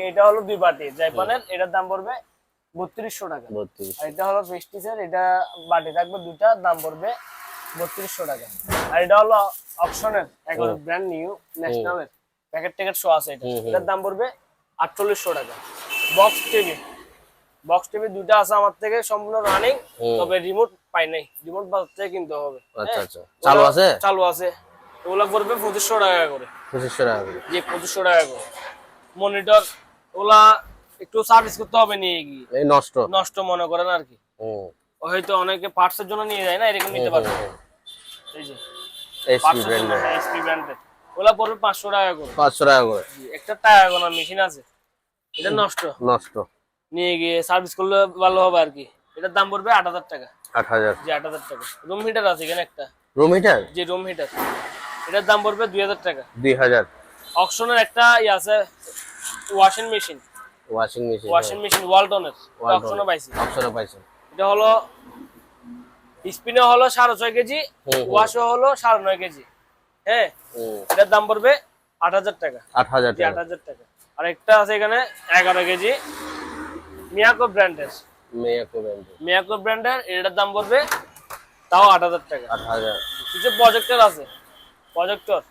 এটা হলো 2 বাটি জাপানের, এটার দাম পড়বে 3200 টাকা। 32। আর এটা হলো প্রেস্টিজের, এটা বাটি থাকবে 2টা, দাম পড়বে 3200 টাকা। আর এটা হলো অপশনের, একেবারে ব্র্যান্ড নিউ ন্যাশনালের, প্যাকেট ট্যাকেট শো আছে, এটা এটার দাম পড়বে 4800 টাকা। বক্স টিভি, বক্স টিভি 2টা আছে আমার থেকে, সম্পূর্ণ রানিং, তবে রিমোট পাই নাই, রিমোট বাজাতে কিনতে হবে। আচ্ছা, আচ্ছা। চালু আছে? চালু আছে। ওগুলা পড়বে 2500 টাকা করে। 2500 টাকা করে। জি 2500 টাকা করে। মনিটর, ওগুলা একটু সার্ভিস করতে হবে নিয়ে গিয়ে, এই নষ্ট নষ্ট মনে করেন আর কি, হয়তো অনেকে পার্টসের জন্য নিয়ে যায় না, এরকম নিতে পারবে। এই যে এসপি ব্র্যান্ডের, এসপি ব্র্যান্ডের, ওগুলা পড়বে 500 টাকা করে। 500 টাকা করে। একটা টায়ার গোনা মেশিন আছে, এটা নষ্ট, নষ্ট, নিয়ে গিয়ে সার্ভিস করলে ভালো হবে আর কি। এটার দাম পড়বে 8000 টাকা। 8000। জি 8000 টাকা। রুম হিটার আছে এখানে একটা, রুম হিটার? জি রুম হিটার, এটার দাম পড়বে 2000 টাকা। 2000। অকশনের একটা আছে washing machine, washing machine, washing machine ওয়ালটনের, অকশনে পাইছি। অপশনে পাইছেন। এটা হলো স্পিনে হলো 6.5 কেজি, ওয়াশও হলো 9.5 কেজি। হ্যাঁ, এটার দাম পড়বে 8000 টাকা। 8000 টাকা। 8000 টাকা। আর একটা আছে এখানে 11 কেজি, মিয়াকো ব্র্যান্ডের, মিয়াকো ব্র্যান্ডের, এটার দাম পড়বে তাও 8000 টাকা। 8000। কিছু প্রজেক্টর আছে, প্রজেক্টর,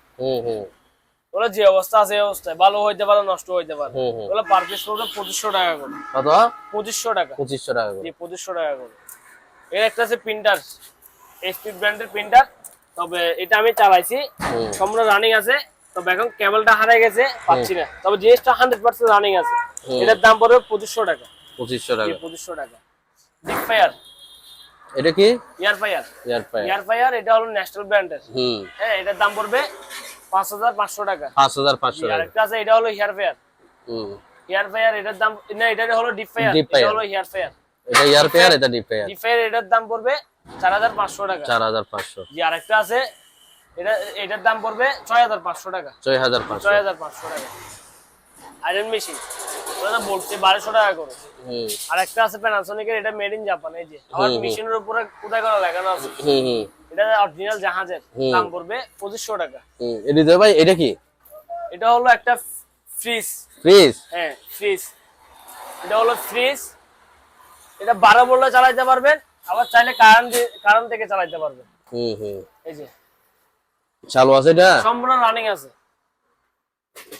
ওগুলো যে অবস্থা আছে এই অবস্থায়, ভালো হইতে পারে নষ্ট হইতে পারে। হুম, হুম। ওগুলো পার পিস পড়বে 2500 টাকা করে। কত? 2500 টাকা। 2500 টাকা করে। জি 2500 টাকা করে। এর একটা আছে প্রিন্টার, এইচপি ব্র্যান্ডের প্রিন্টার, তবে এটা আমি চালাইছি, হুম। সম্পূর্ণ রানিং আছে। তবে এখন কেবলটা হারিয়ে গেছে, পাচ্ছি না। তবে জিনিসটা 100% রানিং আছে। এটার দাম পড়বে 2500 টাকা। 2500 জি টাকা। 2500 টাকা। ডিপ ফায়ার, এটা কি? Air fire. Air fire. Air fire এটা হলো ন্যাশনাল ব্র্যান্ডের। হুম। হ্যাঁ, এটার দাম পড়বে 5500 টাকা। 5500 টাকা। আরেকটা আছে, এটা হলো হেয়ার ফায়ার। হুম। হেয়ার ফায়ার এটার দাম না, এটা হলো ডিপ ফায়ার, ডিপ এটা ফায়ার। হলো হেয়ার ফায়ার। এটা এয়ার ফায়ার, এটা ডিপ ফায়ার। ডিপ ফায়ার এটার দাম পড়বে 4500 টাকা। 4500। জি আরেকটা আছে, এটার দাম পড়বে 6500 টাকা। 6500। 6500 টাকা। আয়রন মেশিন ওটা বলছে 1200 টাকা করে। হুম। আরেকটা আছে প্যানাসোনিকের, এটা মেড ইন জাপান। এই যে আমার মেশিনের উপরে কোথায় করা লাগানো আছে। হুম, হুম। এটা অরিজিনাল জাহাজের, দাম পড়বে 2500 টাকা। হুম। এদিকে ভাই এটা কি? এটা হলো একটা ফ্রিজ। ফ্রিজ? হ্যাঁ ফ্রিজ, এটা হলো ফ্রিজ। এটা 12 ভোল্টে চালাতে পারবেন, আবার চাইলে কারেন্ট থেকে চালাতে পারবেন। হুম, হুম। এই যে চালু আছে এটা? সম্পূর্ণ রানিং আছে,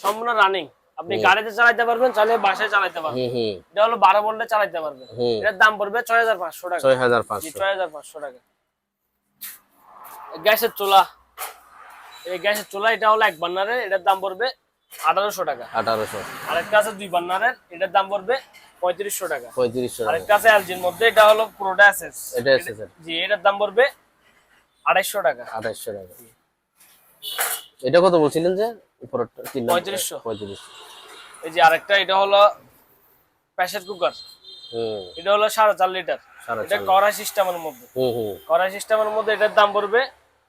সম্পূর্ণ রানিং। আপনি গাড়িতে চালাতে পারবেন, চাইলে বাসায় চালাতে পারবেন। হুম, হুম। এটা হলো 12 ভোল্টে চালাতে পারবেন। হুম। এটার দাম পড়বে 6500 টাকা। 6500। 6500 টাকা। গ্যাসের চুলা, এই গ্যাসের চুলা এটা হলো এক বার্নারের, এটার দাম পড়বে 1800 টাকা। 1800। আরেকটা আছে দুই বার্নারের, এটার দাম পড়বে 3500 টাকা। 3500 টাকা। আরেকটা আছে এলজির মধ্যে, এটা হলো পুরোটা এসএস। এটা এসএস এর। জি এটার দাম পড়বে 2800 টাকা। 2800 টাকা। এটা কত বলছিলেন যে উপরটা? 3500। 3500। এই যে আরেকটা, এটা হলো প্রেসার কুকার। হুম। এটা হলো 4.5 লিটার। 4.5 এটা কড়াই সিস্টেমের মধ্যে। হুম, হুম। কড়াই সিস্টেমের মধ্যে এটার দাম পড়বে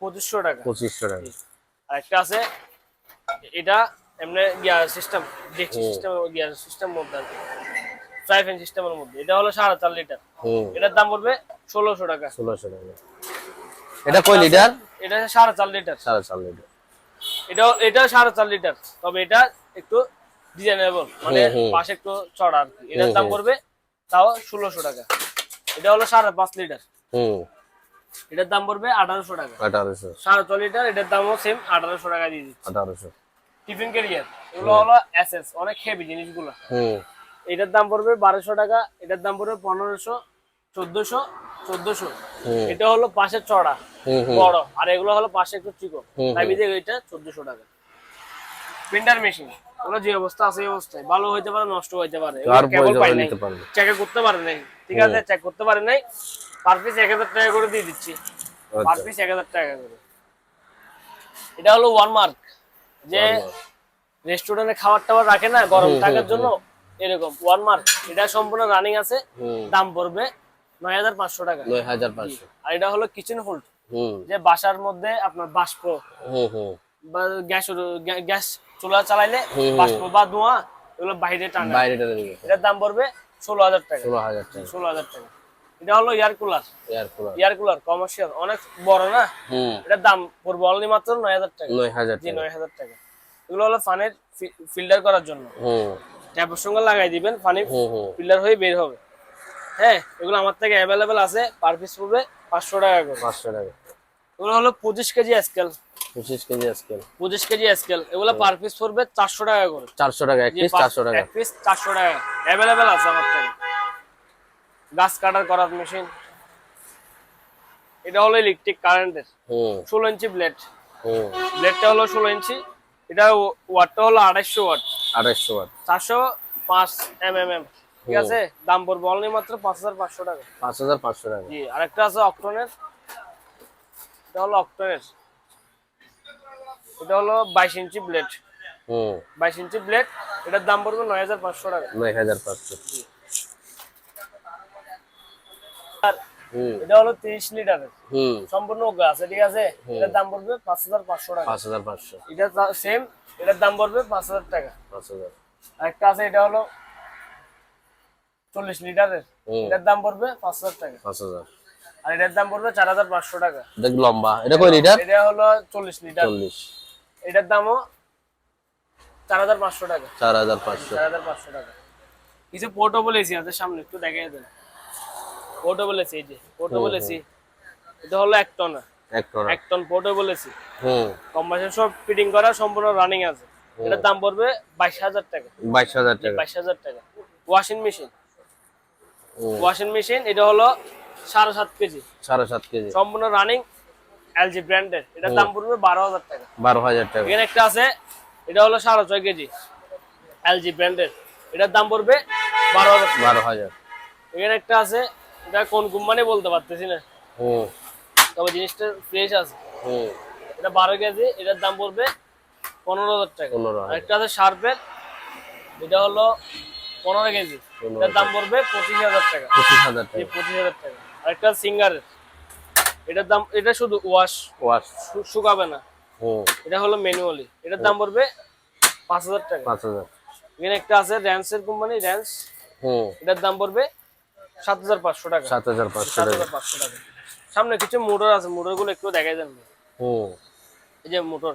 2500 টাকা। 2500 টাকা। আরেকটা আছে, এটা এমনি gear system, ডেক্সি system, gear system মধ্যে আছে, ফ্রাই প্যান সিস্টেমের মধ্যে। এটা হলো 4.5 লিটার। হুম। এটার দাম পড়বে 1600 টাকা। 1600 টাকা। এটা কয় লিটার? এটা 4.5 লিটার। 4.5 লিটার। এটা 4.5 লিটার, তবে এটা একটু ডিজাইনেবল, মানে পাশে একটু চড়া আর কি। এটার দাম পড়বে তাও 1600 টাকা। এটা হলো 5.5 লিটার। হুম। এটার দাম পড়বে 1800 টাকা। 1800। 4.5 লিটার, এটার দামও সেম 1800 টাকা দিয়ে দিচ্ছি। 1800। টিফিন ক্যারিয়ার, এগুলো হলো এসএস, অনেক হেভি জিনিসগুলো। হুম। এটার দাম পড়বে 1200 টাকা। এটার দাম পড়বে 1500, 1400, 1400। এটা হলো পাশে চড়া বড়, আর এগুলো হলো পাশে একটু চিকন, তাই বিদে এটা 1400 টাকা। প্রিন্টার মেশিন, ওগুলো যে অবস্থা আছে এই অবস্থায়, ভালো হইতে পারে নষ্ট হইতে পারে, কেবল পাই নাই, চেক করতে পারে নাই। ঠিক আছে, চেক করতে পারে নাই। পার পিস 1000 টাকা করে দিয়ে দিচ্ছি, পার পিস 1000 টাকা করে। এটা হলো ওয়ালমার্ক, যে রেস্টুরেন্টে খাবার টাবার রাখে না গরম থাকার জন্য, এরকম ওয়ালমার্ক। এটা সম্পূর্ণ রানিং আছে, দাম পড়বে 9500 টাকা। 9500। আর এটা হলো কিচেন হোল্ড, যে বাসার মধ্যে আপনার বাষ্প বা গ্যাস চুলা চালাইলে বাষ্প বা ধোঁয়া এগুলো বাইরে টানে, এটার দাম পড়বে 16000 টাকা। 16000 টাকা। এটা হলো air cooler, air cooler commercial, অনেক বড় না। এটার দাম পড়বে অনলি মাত্র 9000 টাকা। 9000 টাকা। এগুলো হলো পানির ফিল্টার করার জন্য, ট্যাপের সঙ্গে লাগাই দিবেন, পানি ফিল্টার হয়ে বের হবে। হ্যাঁ, এগুলো আমার থেকে অ্যাভেলেবেল আছে, পার পিস পড়বে 500 টাকা করে। 500 টাকা। এগুলো হলো 25 KG scale, 25 KG scale, 25 KG scale. এগুলো পার পিস পড়বে 400 টাকা করে। 400 টাকা এক পিস, 400 টাকা এক পিস 400 টাকা অ্যাভেলেবেল আছে আমার থেকে। গাছ কাটার করার মেশিন, এটা হলো ইলেকট্রিক কারেন্টের, 16 ইঞ্চি ব্লেড। ব্লেডটা হলো 16 ইঞ্চি। এটা ওয়াটটা হলো 250 ওয়াট। 250 ওয়াট। 405 এমএম। ঠিক আছে, দাম পড়বে অনলি মাত্র 5500 টাকা। 5500 টাকা। জি আরেকটা আছে অক্টনের, এটা হলো অক্টনের, এটা হলো 22 ইঞ্চি ব্লেড। 22 ইঞ্চি ব্লেড, এটার দাম পড়বে 9500 টাকা। 9500। আর এটা হলো 30 লিটারের, সম্পূর্ণ ওকে আছে। ঠিক আছে, এটার দাম পড়বে 5500 টাকা। 5500। এটা সেম, এটার দাম পড়বে 5000 টাকা। 5000। আরেকটা আছে, এটা হলো 40 লিটারের, এটার দাম পড়বে 5000 টাকা। 5000। আর এটার দাম পড়বে 4500 টাকা। দেখ লম্বা, এটা কয় লিটার? এটা হলো 40 লিটার। 40। এটার দামও 4500 টাকা। 4500। 4500 টাকা। কিছু পোর্টেবল এসি আছে, সামনে একটু দেখাই দেন। পোর্টেবল এসি, এই যে পোর্টেবল এসি, এটা হলো 1 ton. 1 ton. 1 ton portable AC. Combine সব ফিটিং করা, সম্পূর্ণ রানিং আছে। এটার দাম পড়বে 22,000 টাকা। 22,000 টাকা। 22,000 টাকা। ওয়াশিং মেশিন এটা হলো 7.5 কেজি, 7.5 কেজি, সম্পূর্ণ রানিং এলজি ব্র্যান্ডের। এটার দাম পড়বে 12,000 টাকা। 12,000 টাকা। এখানে একটা আছে, এটা হলো 6.5 কেজি এলজি ব্র্যান্ডের, এটার দাম পড়বে 12,000 টাকা। 12,000। এখানে একটা আছে, এটা কোন কোম্পানি বলতে পারতেছি না, হুম তবে জিনিসটা ফ্রেশ আছে। হুম। এটা 12 কেজি, এটার দাম পড়বে 15,000 টাকা। 15,000। আরেকটা আছে শার্পের, এটা হলো 15 কেজি, এটার দাম পড়বে 25,000 টাকা। 25,000 টাকা। 25,000 টাকা। আরেকটা সিঙ্গারের, এটার দাম, এটা শুধু ওয়াশ, ওয়াশ। শুকাবে না, হুম। এটা হলো ম্যানুয়ালি, এটার দাম পড়বে 5,000 টাকা। 5,000। এখানে একটা আছে র্যান্সের কোম্পানি, র্যান্স, হুম। এটার দাম পড়বে 7,500 টাকা। 7,500 টাকা। 7,500 টাকা। সামনে কিছু মোটর আছে, মোটর গুলো একটু দেখাই দেন। হুম এই যে মোটর,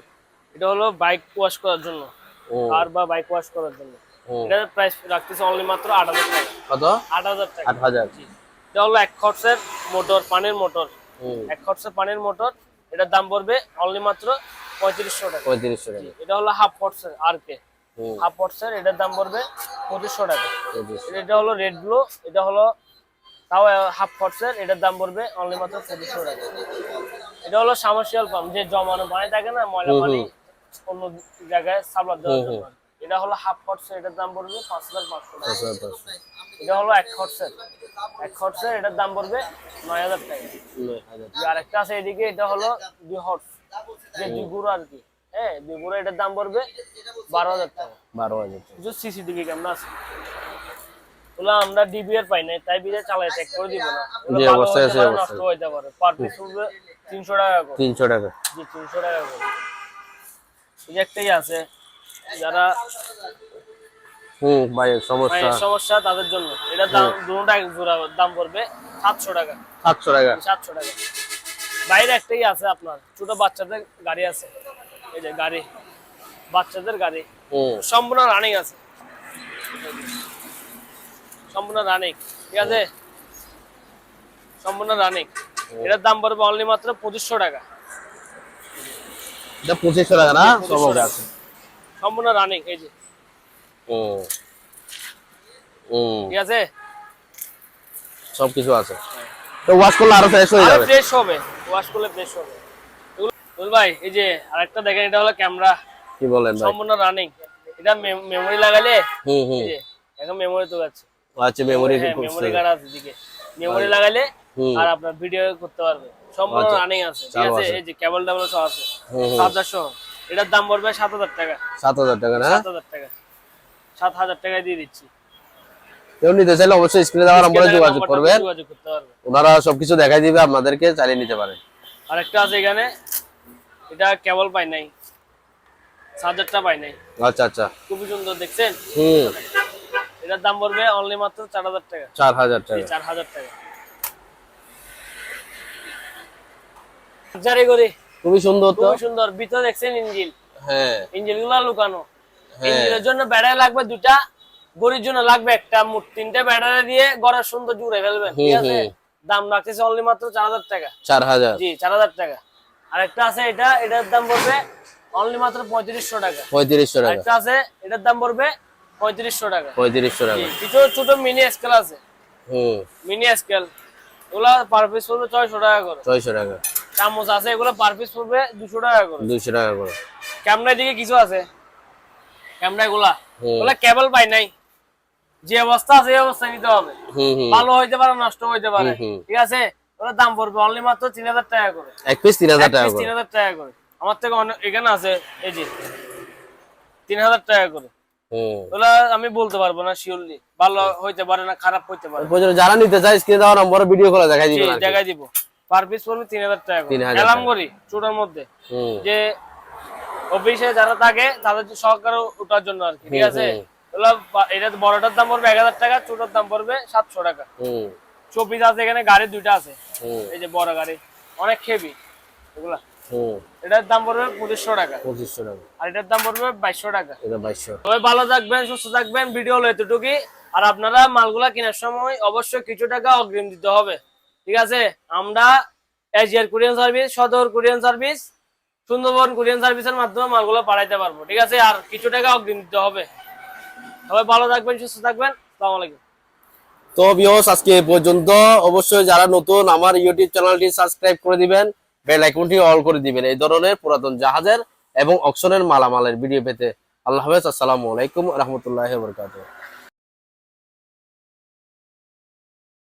এটা হলো বাইক ওয়াশ করার জন্য, হুম। কার বা বাইক ওয়াশ করার জন্য। হুম। এটার প্রাইস রাখতেছে অনলি মাত্র 8,000 টাকা। কত? 8,000 টাকা। 8,000। জি। এটা হলো 1 খরচের মোটর, পানির মোটর, হুম। 1 খরচের পানির মোটর, এটার দাম পড়বে অনলি মাত্র 3500 টাকা। 3500 টাকা। এটা হলো হাফ খরচের আরকে, হুম। হাফ খরচের, এটার দাম পড়বে 2500 টাকা। 2500। এটা হলো রেড ব্লু, এটা হলো তাও হাফ খরচের, এটার দাম পড়বে অনলি মাত্র 2500 টাকা। এটা হলো সাবমার্সিবল পাম্প, যে জমানো পানি থাকে না, ময়লা পানি অন্য জায়গায় সাপ্লাই দেওয়ার জন্য। এটা হলো হাফ খরচের, এটার দাম পড়বে 5,500 টাকা। 5,500। এটা হলো 1 খরচের, 1 খরচের, এটার দাম পড়বে 9,000 টাকা। 9,000। আর একটা আছে এদিকে, এটা হলো 2 হর্স, যে 2 গুঁড়ো আর কি, হ্যাঁ 2 গুঁড়ো, এটার দাম পড়বে 12,000 টাকা। 12,000 টাকা। কিছু সিসিটিভি ক্যামেরা আছে, ওগুলো আমরা ডিবিআর পাই না, তাই বিদে চালাই চেক করে দিব না। জি, ভালো অবশ্যই হইতে আছে, পারে, অবশ্যই। নষ্ট হইতে পারে। পার পিস পড়বে 300 টাকা করে। 300 টাকা। জি 300 টাকা করে। এই যে একটাই আছে, যারা হুম ভাই, সমস্যা। মায়ের সমস্যা তাদের জন্য, এটার দাম দুটোটা এক জোড়া দাম পড়বে 700 টাকা। 700 টাকা। 700 টাকা। বাইরে একটাই আছে আপনার, ছোট বাচ্চাদের গাড়ি আছে, এই যে গাড়ি, বাচ্চাদের গাড়ি, হুম। সম্পূর্ণ রানিং আছে, সম্পূর্ণ রানিং, ঠিক আছে, সম্পূর্ণ রানিং। এটার দাম পড়বে অনলি মাত্র 2500 টাকা। এটা 2500 টাকা না? 2500 সব টাকা। আছে। সম্পূর্ণ রানিং, এই যে, হুম হুম। ঠিক আছে, সবকিছু আছে। তো ওয়াশ করলে আরো ফ্রেশ হয়ে আরে যাবে। ফ্রেশ হবে, ওয়াশ করলে ফ্রেশ হবে। বল ভাই, এই যে আরেকটা দেখেন, এটা হলো ক্যামেরা, কি বলেন ভাই? সম্পূর্ণ রানিং। এটা মেমোরি লাগালে, হুম এই হুম। যে এখন মেমোরি তো আছে, আচ্ছা, মেমোরি হ্যাঁ মেমোরি কার্ড আছে দিকে, মেমোরি লাগালে আর আপনার ভিডিও করতে পারবে, সম্পূর্ণ আচ্ছা। রানিং আছে, ঠিক চালু আছে। আছে। এই যে কেবল ডাবল সহ আছে, হুম হুম। চার্জার সহ, এটার দাম পড়বে 7,000 টাকা। 7,000 টাকা না? 7,000 টাকা, 7,000 টাকায় দিয়ে দিচ্ছি। কেউ নিতে চাইলে অবশ্যই স্ক্রিনে দেওয়া নম্বরে যোগাযোগ নাম্বারটাতে করবেন, যোগাযোগ করতে পারবে। ওনারা সবকিছু দেখাই দিবে, আপনাদেরকে চালিয়ে নিতে পারেন। আরেকটা আছে এখানে, এটা কেবল পাই নাই, চার্জারটা পাই নাই, আচ্ছা আচ্ছা। খুবই সুন্দর দেখছেন। হুম। এটার দাম পড়বে অনলি মাত্র 4,000 টাকা। 4,000 টাকা। 4,000 টাকা। জারি করি, খুবই সুন্দর তো। খুবই সুন্দর। ভিতরে দেখছেন ইঞ্জিন, হ্যাঁ ইঞ্জিন গুলা লুকানো। হ্যাঁ। ইঞ্জিনের জন্য ব্যাটারি লাগবে 2টা, গড়ির জন্য লাগবে একটা, মোট 3টে ব্যাটারি দিয়ে ঘরের সুন্দর জুড়ে ফেলবেন, ঠিক আছে। দাম রাখতেছে অনলি মাত্র 4,000 টাকা। 4,000। জি 4,000 টাকা। আরেকটা আছে, এটার দাম পড়বে অনলি মাত্র 3500 টাকা। 3500 টাকা। আরেকটা আছে, এটার দাম পড়বে 3500 টাকা। 3500 জি, টাকা। কিছু ছোট মিনি স্কেল আছে, হুম। মিনি স্কেল, ওগুলা পার পিস পড়বে 600 টাকা করে। 600 টাকা। চামচ আছে, এগুলো পার পিস পড়বে 200 টাকা করে। 200 টাকা করে। ক্যামেরার দিকে কিছু আছে, ক্যামেরা গুলা, হুম। ওগুলা কেবল পাই নাই, যে অবস্থা আছে এই অবস্থায় নিতে হবে। হুম হুম। ভালো হইতে পারে, নষ্ট হইতে পারে, হুম, হুম। ঠিক আছে। ওটার দাম পড়বে অনলি মাত্র 3,000 টাকা করে। এক পিস 3,000 টাকা করে। 3,000 টাকা করে। আমার থেকে অনেক এখানে আছে, এই যে 3,000 টাকা করে। হুম। ওগুলা আমি বলতে পারবো না শিওরলি, ভালো হইতে পারে না খারাপ হইতে পারে। প্রয়োজন যারা নিতে চায় স্ক্রিনে দেওয়া নম্বরে ভিডিও করে দেখাই জি দিবেন আর কি। দেখাই দিব। পার পিস পড়বে 3,000 টাকা করে। 3,000 এলাম টাকা। করি ছোটর মধ্যে, হুম। যে অফিসে যারা থাকে তাদের সহকারে ওঠার জন্য আর কি, ঠিক আছে। ওগুলা এটা বড়টার দাম পড়বে 1,000 টাকা, ছোটর দাম পড়বে 700 টাকা। হুম। শোপিস আছে এখানে, গাড়ি 2টা আছে, হুম। এই যে বড় গাড়ি, অনেক হেভি এগুলা। হুম। এটার দাম পড়বে 2500 টাকা, 2500 টাকা। আর এটার দাম পড়বে 2200 টাকা। এটা 2200। সবাই ভালো থাকবেন, সুস্থ থাকবেন। ভিডিও হলো এতটুকুই। আর আপনারা মালগুলা কেনার সময় অবশ্যই কিছু টাকা অগ্রিম দিতে হবে, ঠিক আছে। আমরা এশিয়ার কুরিয়ান সার্ভিস, সদর কুরিয়ান সার্ভিস, সুন্দরবন কুরিয়ার সার্ভিসের মাধ্যমে মালগুলো পাঠাইতে পারবো, ঠিক আছে। আর কিছু টাকা অগ্রিম দিতে হবে। সবাই ভালো থাকবেন, সুস্থ থাকবেন। আসসালামু আলাইকুম। তো ভিউয়ার্স, আজকে এই পর্যন্ত। অবশ্যই যারা নতুন আমার ইউটিউব চ্যানেলটি সাবস্ক্রাইব করে দিবেন, বেল আইকনটি অল করে দিবেন এই ধরনের পুরাতন জাহাজের এবং অকশনের মালামালের ভিডিও পেতে। আল্লাহ হাফেজ। আসসালামু আলাইকুম রাহমাতুল্লাহি ওয়া বারাকাতুহু।